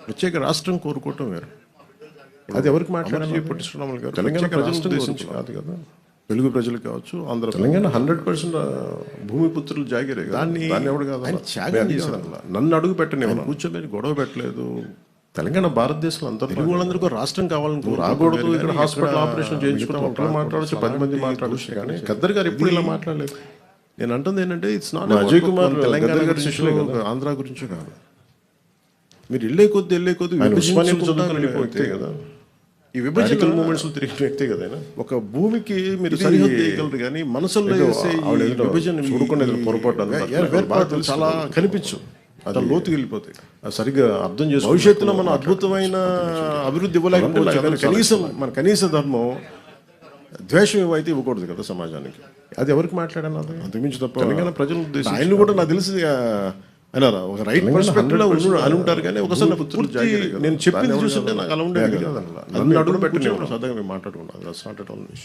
ప్రత్యేక రాష్ట్రం కోరుకోవటం వేరు. అది ఎవరికి మాట్లాడాలి? పట్టించుకోవడం గారు తెలంగాణ రాష్ట్రం ఉద్దేశించి కాదు కదా, తెలుగు ప్రజలు కావచ్చు, ఆంధ్ర తెలంగాణ 100% భూమిపుత్రులు జాగిరే కదా. దాన్ని ఎవడు కాదు త్యాగం చేశారు. నన్ను అడుగు పెట్టని కూర్చోబెట్టి గొడవ పెట్టలేదు. తెలంగాణ భారతదేశంలో అంతా తెలుగు వాళ్ళందరికీ రాష్ట్రం కావాలని రాకూడదు. ఇక్కడ హాస్పిటల్ ఆపరేషన్ చేయించుకుంటాం, ఒకరు మాట్లాడచ్చు, 10 మంది మాట్లాడచ్చు. కానీ గద్దర్ గారు ఎప్పుడు ఇలా మాట్లాడలేదు. నేను అంటుంది ఏంటంటే ఇట్స్ నాట్ అజయ్ కుమార్ తెలంగాణ గారి శిష్యులే కదా, ఆంధ్ర గురించి కాదు. మీరు వెళ్ళే కొద్ది వ్యక్తే కదా, ఈ విభజన మూమెంట్స్ తిరిగిన వ్యక్తే కదా ఆయన. ఒక భూమికి మీరు సరిహద్దు వేయగలరు కానీ మనసులో వేసే ఈ విభజన చూడుకునే పొరపాటు చాలా కనిపించు, చాలా లోతుకి వెళ్ళిపోతాయి. సరిగ్గా అర్థం చేసి భవిష్యత్తులో మనం అద్భుతమైన అభివృద్ధి ఇవ్వలేకపోవచ్చు. మన కనీస ధర్మం ద్వేషం అయితే ఇవ్వకూడదు కదా సమాజానికి. అది ఎవరికి మాట్లాడాను అంతకుమించి తప్ప తెలంగాణ ప్రజలు ఉద్దేశించి ఆయన కూడా నాకు తెలిసి ఆయన ఒక రైట్ పర్స్పెక్టివ్లో అని ఉంటారు. కానీ ఒకసారి నేను చెప్పింది చూస్తుంటే నాకు అలా ఉండేది కదా. నన్ను అడుగు పెట్టిన సరదాగా మేము మాట్లాడుకున్నాం.